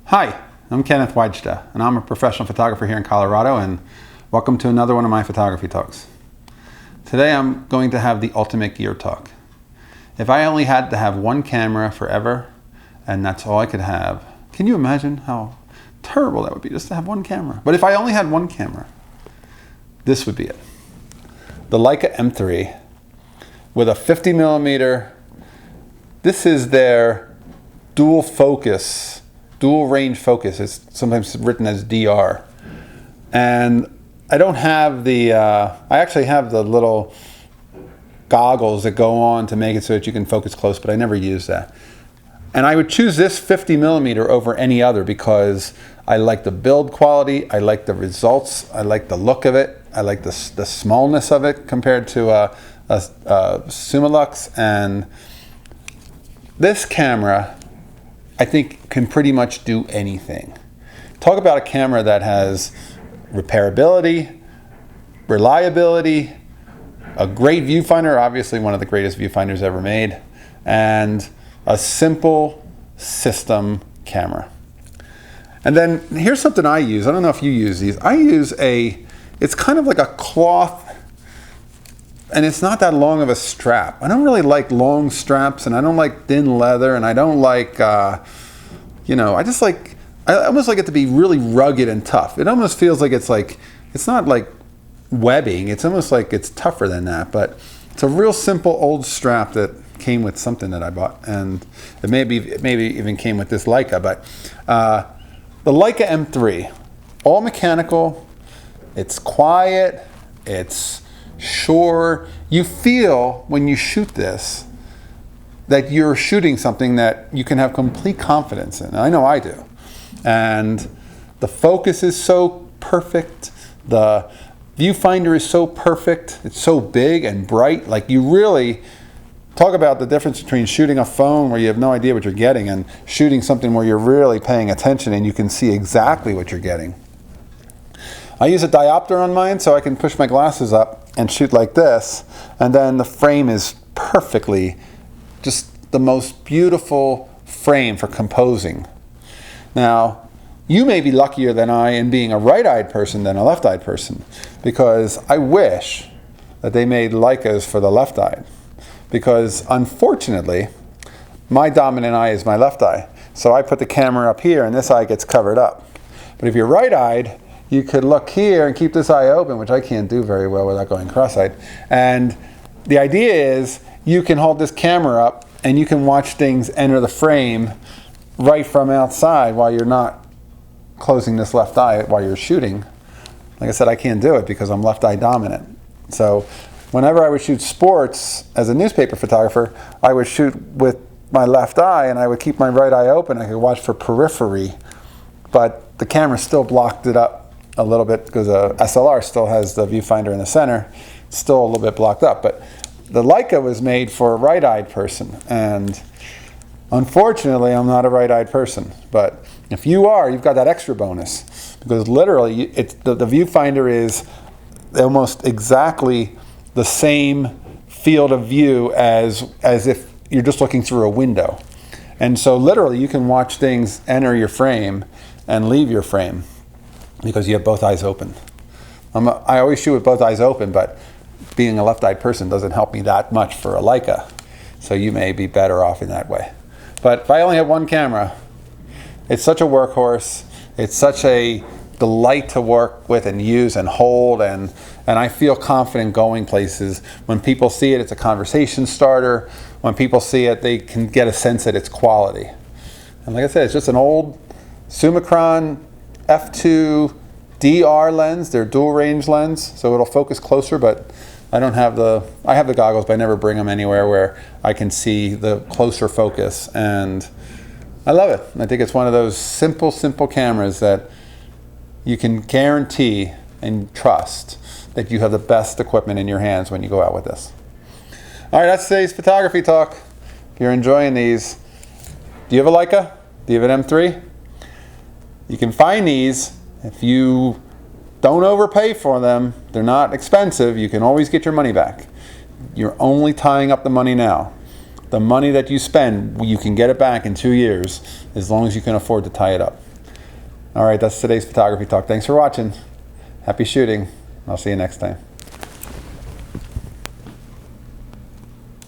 Hi, I'm Kenneth WAJDA, and I'm a professional photographer here in Colorado, and welcome to another one of my photography talks. Today I'm going to have the ultimate gear talk. If I only had to have one camera forever, and that's all I could have, can you imagine how terrible that would be, just to have one camera? But if I only had one camera, this would be it. The Leica M3 with a 50mm, this is their dual range focus. It's sometimes written as DR. And I don't have the, I actually have the little goggles that go on to make it so that you can focus close, but I never use that. And I would choose this 50mm over any other because I like the build quality, I like the results, I like the look of it, I like the smallness of it compared to a Summilux. And this camera, I think, can pretty much do anything. Talk about a camera that has repairability, reliability, a great viewfinder, obviously one of the greatest viewfinders ever made, and a simple system camera. And then here's something I use. I don't know if you use these. I use it's kind of like a cloth, and it's not that long of a strap. I don't really like long straps, and I don't like thin leather, and I don't like, I almost like it to be really rugged and tough. It almost feels like it's not like webbing. It's almost like it's tougher than that, but it's a real simple old strap that came with something that I bought, and it maybe even came with this Leica. But the Leica M3, all mechanical. It's quiet. It's sure. You feel when you shoot this that you're shooting something that you can have complete confidence in. I know I do. And the focus is so perfect. The viewfinder is so perfect. It's so big and bright. Like, you really talk about the difference between shooting a phone where you have no idea what you're getting and shooting something where you're really paying attention and you can see exactly what you're getting. I use a diopter on mine so I can push my glasses up and shoot like this, and then the frame is perfectly, just the most beautiful frame for composing. Now, you may be luckier than I in being a right-eyed person than a left-eyed person, because I wish that they made Leicas for the left-eyed, because unfortunately my dominant eye is my left eye, so I put the camera up here and this eye gets covered up. But if you're right-eyed, you could look here and keep this eye open, which I can't do very well without going cross-eyed. And the idea is you can hold this camera up and you can watch things enter the frame right from outside while you're not closing this left eye while you're shooting. Like I said, I can't do it because I'm left eye dominant. So whenever I would shoot sports as a newspaper photographer, I would shoot with my left eye and I would keep my right eye open. I could watch for periphery, but the camera still blocked it up a little bit because a SLR still has the viewfinder in the center. It's still a little bit blocked up, but the Leica was made for a right-eyed person, and unfortunately I'm not a right-eyed person. But if you are, you've got that extra bonus, because literally the viewfinder is almost exactly the same field of view as if you're just looking through a window. And so literally you can watch things enter your frame and leave your frame because you have both eyes open. I always shoot with both eyes open, but being a left-eyed person doesn't help me that much for a Leica. So you may be better off in that way. But if I only have one camera, it's such a workhorse. It's such a delight to work with and use and hold, and I feel confident going places. When people see it, it's a conversation starter. When people see it, they can get a sense that it's quality. And like I said, it's just an old Summicron f2 DR lens. They're dual range lens, so it'll focus closer, but I have the goggles, but I never bring them anywhere where I can see the closer focus, and I love it. I think it's one of those simple cameras that you can guarantee and trust that you have the best equipment in your hands when you go out with this. All right, that's today's photography talk. If you're enjoying these, do you have a Leica? Do you have an M3? You can find these if you don't overpay for them. They're not expensive. You can always get your money back. You're only tying up the money now. The money that you spend, you can get it back in 2 years as long as you can afford to tie it up. All right, that's today's photography talk. Thanks for watching. Happy shooting. I'll see you next time.